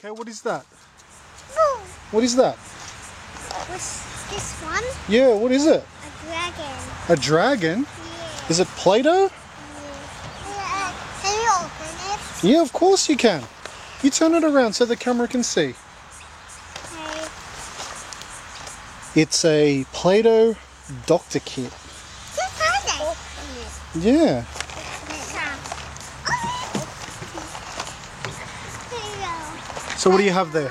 Okay, what is that? No. What is that? What's this one? Yeah, what is it? A dragon. A dragon? Yeah. Is it Play-Doh? Yeah. Can you open it? Yeah, of course you can. You turn it around so the camera can see. Okay. It's a Play-Doh Doctor Kit. Open it. Yeah. So what do you have there?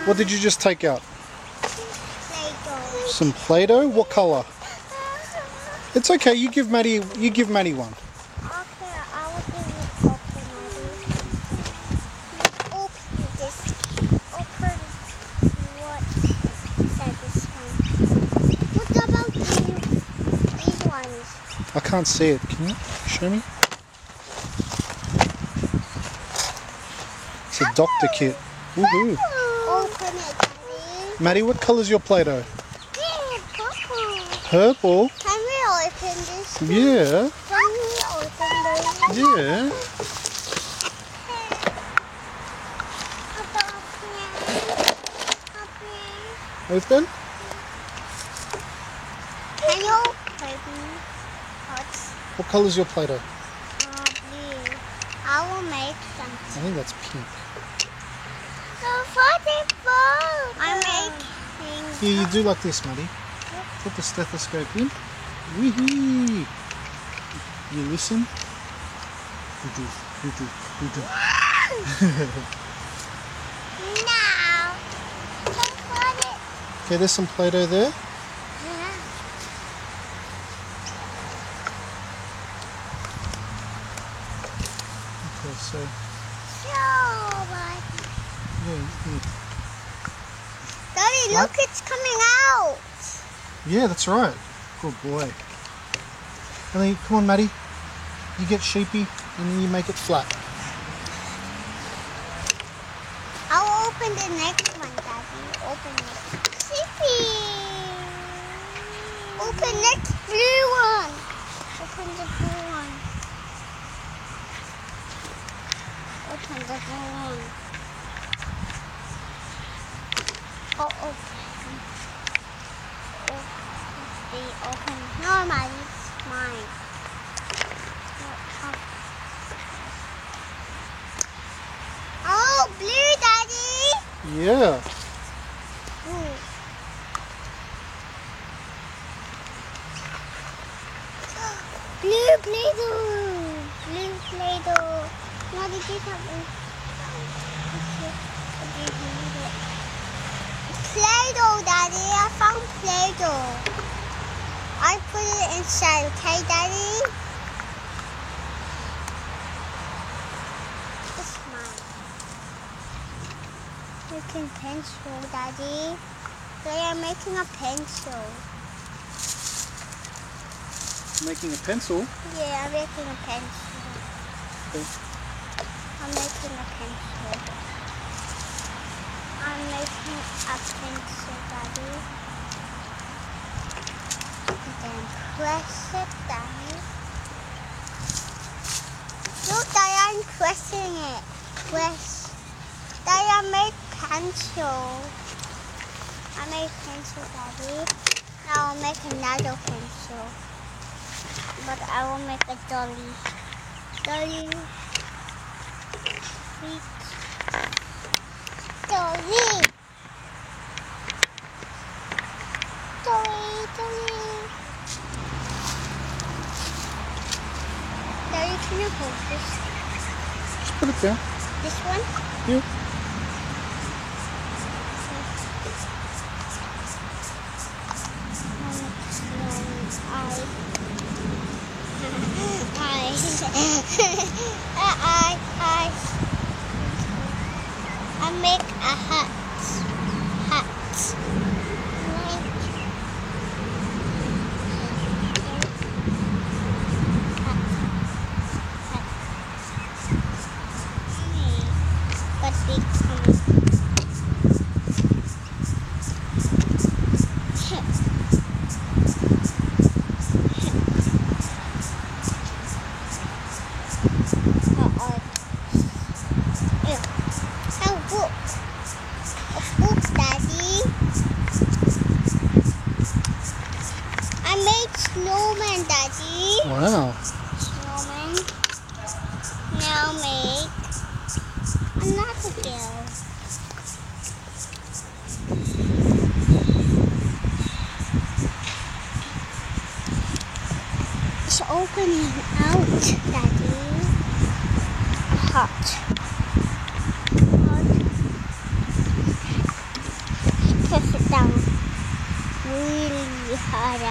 What did you just take out? Play-Doh. Some Play-Doh? What colour? It's okay, you give Maddie one. Okay, I will give you open this. Open what said this one. What about these ones? I can't see it. Can you show me? It's a Doctor Kit. Woohoo. Open it, Daddy. Maddie, what colour's your Play-Doh? Yeah, purple. Purple? Can we open this? Yeah. Can we open this? Yeah. Open? Can you open hot? What colour's your Play-Doh? Blue. I will make I something. think that's pink. I'm making. Here, you do like this, Maddie. Put the stethoscope in. Wee-hee. You listen. Doo-doo, doo-doo, doo-doo. Now. Can put it. Okay, there's some Play-Doh there. Yeah. Okay, so yeah. Daddy, look, it's coming out. Yeah, that's right. Good boy. And then, come on, Maddie. You get sheepy and then you make it flat. I'll open the next one, Daddy. Open it. Sheepy. Open next blue one. Open the blue one. Open the blue one. Oh, open. Open. Normally, it's mine. Oh, blue, Daddy. Yeah. Blue. Blue Play-Doh. Blue Play-Doh. What did you have? Play-Doh, Daddy. I found Play-Doh. I put it inside, okay, Daddy? It's mine. Making pencil, Daddy. They are making a pencil. Making a pencil. Yeah, I'm making a pencil. Okay. I'm making a pencil. I'm making a pencil, Daddy. And then press it, Daddy. Look, Daddy, I'm pressing it. Press. Daddy, I made pencil. I made pencil, Daddy. Now I'll make another pencil. But I will make a dolly. Dolly. Sweet. Dolly. Dolly, Dolly. Dolly, can you hold this? Just put it down. This one? Here. I make a hat. But big Oh, book. you. It's opening out, Daddy. Hot. Press it down really hard.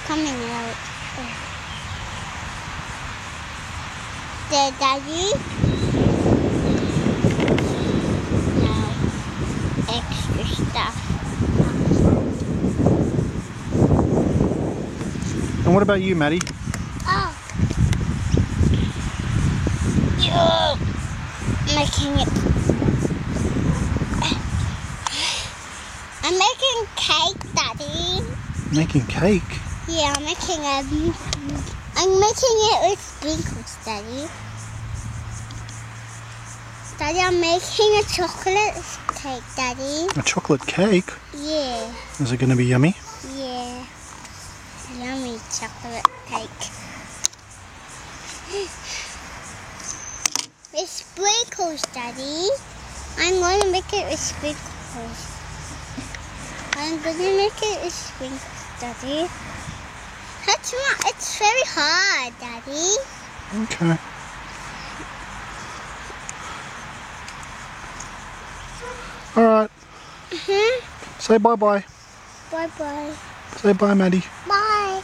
Coming out. There, Daddy. Now, extra stuff. And what about you, Maddie? Oh. Yeah. Making it. I'm making cake, Daddy. Making cake? Yeah, I'm making it with sprinkles, Daddy. Daddy, I'm making a chocolate cake, Daddy. A chocolate cake? Yeah. Is it going to be yummy? Yeah. Yummy chocolate cake. With sprinkles, Daddy. I'm going to make it with sprinkles. I'm going to make it with sprinkles, Daddy. It's very hard, Daddy. Okay. Alright. Say bye-bye. Bye-bye. Say bye, Maddie. Bye.